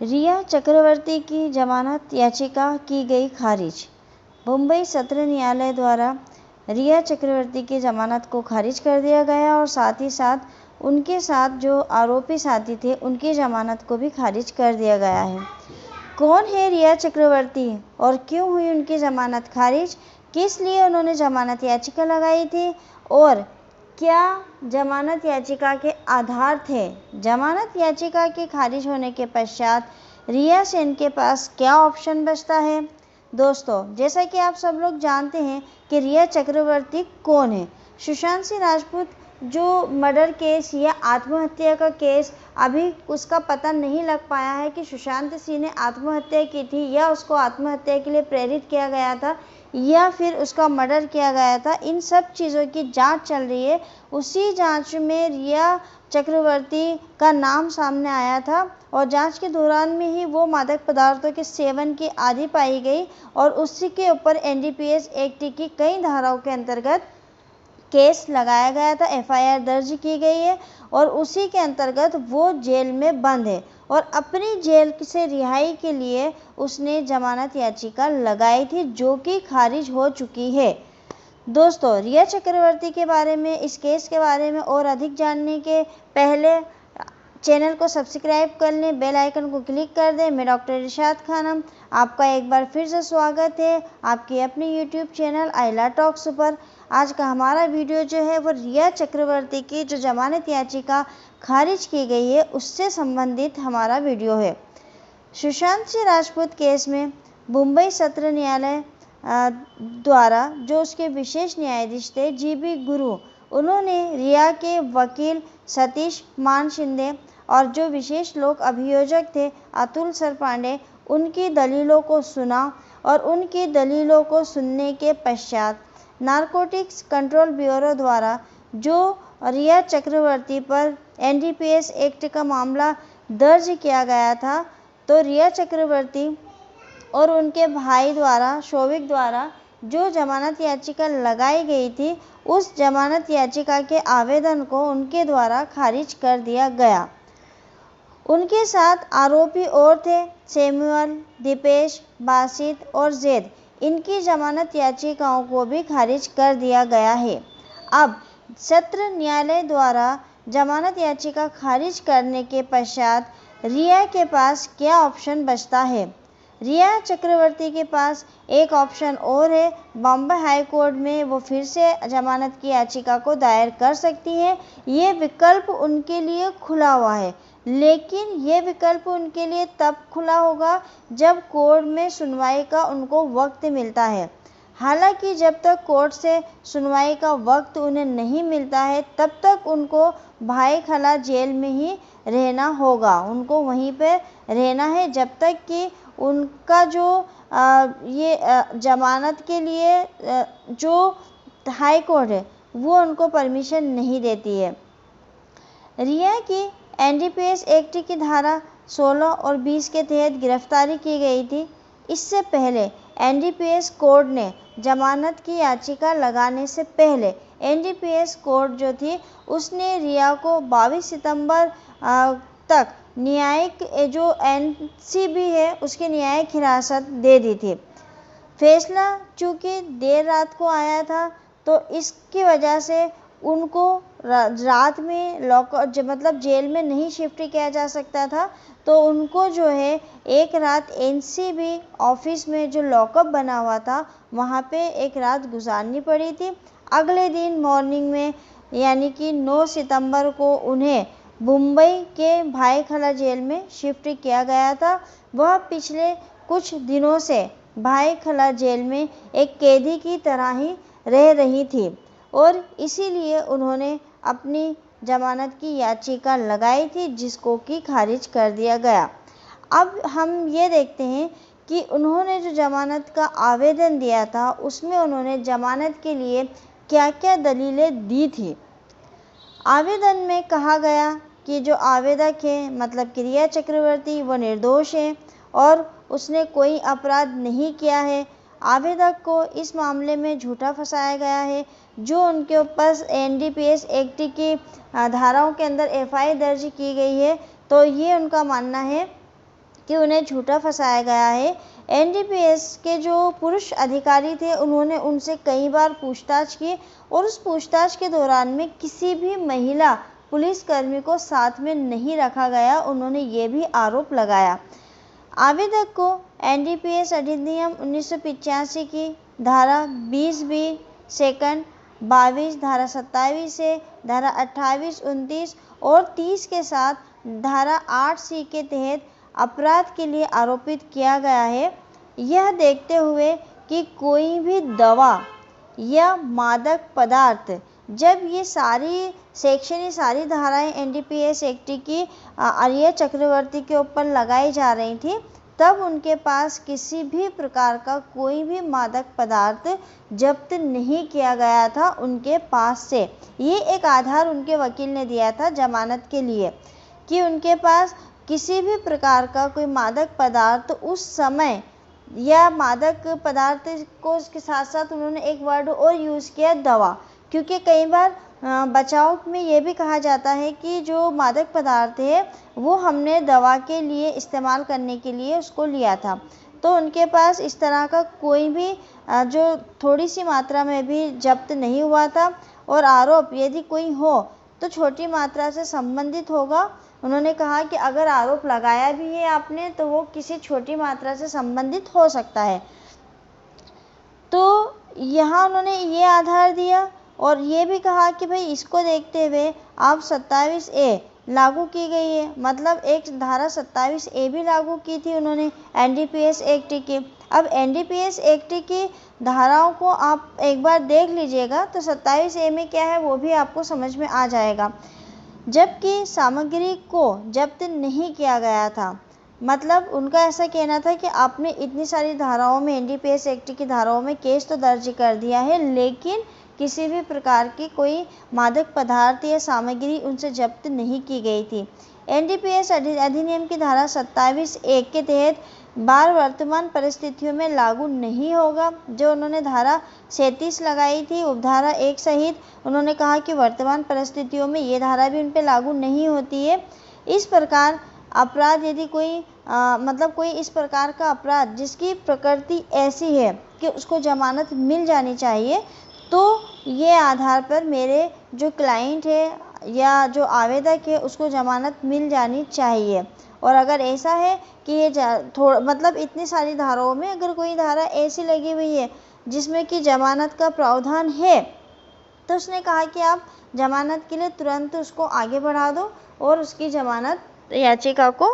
रिया चक्रवर्ती की जमानत याचिका की गई खारिज। मुंबई सत्र न्यायालय द्वारा रिया चक्रवर्ती की जमानत को खारिज कर दिया गया और साथ ही साथ उनके साथ जो आरोपी साथी थे उनकी जमानत को भी खारिज कर दिया गया है। कौन है रिया चक्रवर्ती और क्यों हुई उनकी जमानत खारिज, किस लिए उन्होंने जमानत याचिका लगाई थी और क्या जमानत याचिका के आधार थे। जमानत याचिका के खारिज होने के पश्चात रिया सेन के पास क्या ऑप्शन बचता है। दोस्तों, जैसा कि आप सब लोग जानते हैं कि रिया चक्रवर्ती कौन है। सुशांत सिंह राजपूत जो मर्डर केस या आत्महत्या का केस, अभी उसका पता नहीं लग पाया है कि सुशांत सिंह ने आत्महत्या की थी या उसको आत्महत्या के लिए प्रेरित किया गया था या फिर उसका मर्डर किया गया था। इन सब चीज़ों की जांच चल रही है। उसी जांच में रिया चक्रवर्ती का नाम सामने आया था और जांच के दौरान में ही वो मादक पदार्थों के सेवन की आदी पाई गई और उसी के ऊपर एनडीपीएस एक्ट की कई धाराओं के अंतर्गत केस लगाया गया था, एफआईआर दर्ज की गई है और उसी के अंतर्गत वो जेल में बंद है और अपनी जेल से रिहाई के लिए उसने जमानत याचिका लगाई थी जो कि खारिज हो चुकी है। दोस्तों, रिया चक्रवर्ती के बारे में, इस केस के बारे में और अधिक जानने के पहले चैनल को सब्सक्राइब कर लें, बेल आइकन को क्लिक कर दें। मैं डॉक्टर इरशाद खानम आपका एक बार फिर से स्वागत है आपके अपने यूट्यूब चैनल आइला टॉक्स पर। आज का हमारा वीडियो जो है वो रिया चक्रवर्ती की जो जमानत याचिका खारिज की गई है उससे संबंधित हमारा वीडियो है। सुशांत सिंह राजपूत केस में मुंबई सत्र न्यायालय द्वारा जो उसके विशेष न्यायाधीश थे जीबी गुरु, उन्होंने रिया के वकील सतीश मान शिंदे और जो विशेष लोक अभियोजक थे अतुल सरपांडे, उनकी दलीलों को सुना और उनकी दलीलों को सुनने के पश्चात नारकोटिक्स कंट्रोल ब्यूरो द्वारा जो रिया चक्रवर्ती पर एनडीपीएस एक्ट का मामला दर्ज किया गया था, तो रिया चक्रवर्ती और उनके भाई द्वारा, शोविक द्वारा जो जमानत याचिका लगाई गई थी, उस जमानत याचिका के आवेदन को उनके द्वारा खारिज कर दिया गया। उनके साथ आरोपी और थे सैमुअल, दीपेश, बासित और जैद। इनकी जमानत याचिकाओं को भी खारिज कर दिया गया है। अब सत्र न्यायालय द्वारा जमानत याचिका खारिज करने के पश्चात रिया के पास क्या ऑप्शन बचता है। रिया चक्रवर्ती के पास एक ऑप्शन और है। बॉम्बे हाई कोर्ट में वो फिर से जमानत की याचिका को दायर कर सकती हैं। ये विकल्प उनके लिए खुला हुआ है, लेकिन ये विकल्प उनके लिए तब खुला होगा जब कोर्ट में सुनवाई का उनको वक्त मिलता है। हालांकि जब तक कोर्ट से सुनवाई का वक्त उन्हें नहीं मिलता है तब तक उनको भाई खला जेल में ही रहना होगा। उनको वहीं पे रहना है जब तक कि उनका जो जमानत के लिए जो हाई कोर्ट है वो उनको परमिशन नहीं देती है। रिया की एनडीपीएस एक्ट की धारा 16 और 20 के तहत गिरफ्तारी की गई थी। इससे पहले एनडीपीएस कोर्ट ने जमानत की याचिका लगाने से पहले एनडीपीएस कोर्ट जो थी उसने रिया को 22 सितंबर तक न्यायिक जो एनसीबी है उसकी न्यायिक हिरासत दे दी थी। फैसला चूँकि देर रात को आया था तो इसकी वजह से उनको रात में मतलब जेल में नहीं शिफ्ट किया जा सकता था, तो उनको जो है एक रात एनसीबी ऑफिस में जो लॉकअप बना हुआ था वहाँ पे एक रात गुजारनी पड़ी थी। अगले दिन मॉर्निंग में यानी कि 9 सितंबर को उन्हें मुंबई के भाई खला जेल में शिफ्ट किया गया था। वह पिछले कुछ दिनों से भाई खला जेल में एक कैदी की तरह ही रह रही थी और इसीलिए उन्होंने अपनी जमानत की याचिका लगाई थी जिसको कि खारिज कर दिया गया। अब हम ये देखते हैं कि उन्होंने जो जमानत का आवेदन दिया था उसमें उन्होंने जमानत के लिए क्या क्या दलीलें दी थी। आवेदन में कहा गया कि जो आवेदक है मतलब कि रिया चक्रवर्ती वो निर्दोष है और उसने कोई अपराध नहीं किया है। आवेदक को इस मामले में झूठा फंसाया गया है। जो उनके ऊपर एनडीपीएस एक्ट की धाराओं के अंदर एफआईआर दर्ज की गई है, तो ये उनका मानना है कि उन्हें झूठा फंसाया गया है। एनडीपीएस के जो पुरुष अधिकारी थे उन्होंने उनसे कई बार पूछताछ की और उस पूछताछ के दौरान में किसी भी महिला पुलिसकर्मी को साथ में नहीं रखा गया। उन्होंने ये भी आरोप लगाया। आवेदक को एनडीपीएस अधिनियम 1985 की धारा 20B सेकंड 22, धारा 27 से धारा 28, 29 और 30 के साथ धारा 8C के तहत अपराध के लिए आरोपित किया गया है। यह देखते हुए कि कोई भी दवा या मादक पदार्थ, जब ये सारी सेक्शन, ये सारी धाराएं एनडीपीएस एक्ट की रिया चक्रवर्ती के ऊपर लगाई जा रही थी, तब उनके पास किसी भी प्रकार का कोई भी मादक पदार्थ जब्त नहीं किया गया था उनके पास से। ये एक आधार उनके वकील ने दिया था जमानत के लिए कि उनके पास किसी भी प्रकार का कोई मादक पदार्थ उस समय, या मादक पदार्थ को उसके साथ साथ उन्होंने एक वर्ड और यूज़ किया, दवा, क्योंकि कई बार बचाव में ये भी कहा जाता है कि जो मादक पदार्थ है वो हमने दवा के लिए इस्तेमाल करने के लिए उसको लिया था। तो उनके पास इस तरह का कोई भी जो थोड़ी सी मात्रा में भी जब्त नहीं हुआ था, और आरोप यदि कोई हो तो छोटी मात्रा से संबंधित होगा। उन्होंने कहा कि अगर आरोप लगाया भी है आपने तो वो किसी छोटी मात्रा से संबंधित हो सकता है। तो यहाँ उन्होंने ये आधार दिया और ये भी कहा कि भाई इसको देखते हुए आप 27A लागू की गई है, मतलब एक धारा 27A भी लागू की थी उन्होंने एनडीपीएस एक्ट की। अब एनडीपीएस एक्ट की धाराओं को आप एक बार देख लीजिएगा तो 27A में क्या है वो भी आपको समझ में आ जाएगा। जबकि सामग्री को जब्त नहीं किया गया था, मतलब उनका ऐसा कहना था कि आपने इतनी सारी धाराओं में, एनडीपीएस एक्ट की धाराओं में केस तो दर्ज कर दिया है, लेकिन किसी भी प्रकार की कोई मादक पदार्थ या सामग्री उनसे जब्त नहीं की गई थी। एनडीपीएस अधिनियम की धारा 27A के तहत बार वर्तमान परिस्थितियों में लागू नहीं होगा। जो उन्होंने धारा 37 लगाई थी उपधारा 1 सहित, उन्होंने कहा कि वर्तमान परिस्थितियों में ये धारा भी उन पर लागू नहीं होती है। इस प्रकार अपराध, यदि कोई मतलब कोई इस प्रकार का अपराध जिसकी प्रकृति ऐसी है कि उसको जमानत मिल जानी चाहिए, तो ये आधार पर मेरे जो क्लाइंट है या जो आवेदक है उसको जमानत मिल जानी चाहिए। और अगर ऐसा है कि ये मतलब इतनी सारी धाराओं में अगर कोई धारा ऐसी लगी हुई है जिसमें कि जमानत का प्रावधान है, तो उसने कहा कि आप जमानत के लिए तुरंत उसको आगे बढ़ा दो और उसकी जमानत याचिका को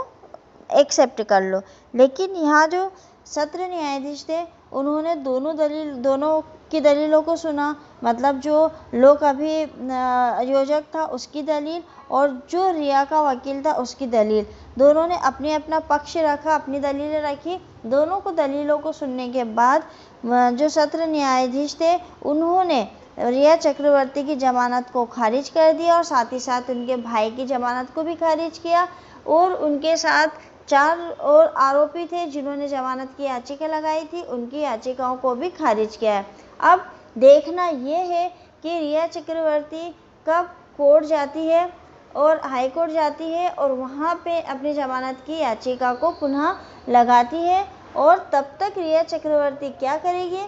एक्सेप्ट कर लो। लेकिन यहाँ जो सत्र न्यायाधीश थे उन्होंने दोनों की दलीलों को सुना, मतलब जो लोक अभियोजक था उसकी दलील और जो रिया का वकील था उसकी दलील, दोनों ने अपना पक्ष रखा, अपनी दलीलें रखी। दोनों को दलीलों को सुनने के बाद जो सत्र न्यायाधीश थे उन्होंने रिया चक्रवर्ती की जमानत को खारिज कर दिया और साथ ही साथ उनके भाई की जमानत को भी खारिज किया, और उनके साथ 4 और आरोपी थे जिन्होंने जमानत की याचिका लगाई थी, उनकी याचिकाओं को भी खारिज किया है। अब देखना ये है कि रिया चक्रवर्ती कब कोर्ट जाती है और हाई कोर्ट जाती है और वहाँ पे अपनी जमानत की याचिका को पुनः लगाती है, और तब तक रिया चक्रवर्ती क्या करेगी,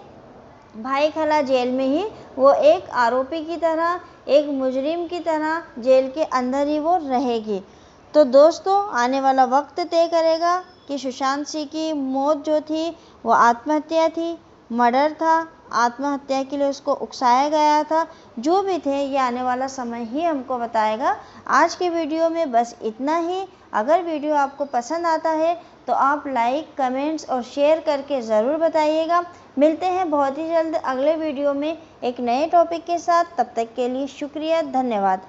भाई खला जेल में ही वो एक आरोपी की तरह, एक मुजरिम की तरह जेल के अंदर ही वो रहेगी। तो दोस्तों आने वाला वक्त तय करेगा कि सुशांत सिंह की मौत जो थी वो आत्महत्या थी, मर्डर था, आत्महत्या के लिए उसको उकसाया गया था, जो भी थे ये आने वाला समय ही हमको बताएगा। आज के वीडियो में बस इतना ही। अगर वीडियो आपको पसंद आता है तो आप लाइक, कमेंट्स और शेयर करके ज़रूर बताइएगा। मिलते हैं बहुत ही जल्द अगले वीडियो में एक नए टॉपिक के साथ। तब तक के लिए शुक्रिया, धन्यवाद।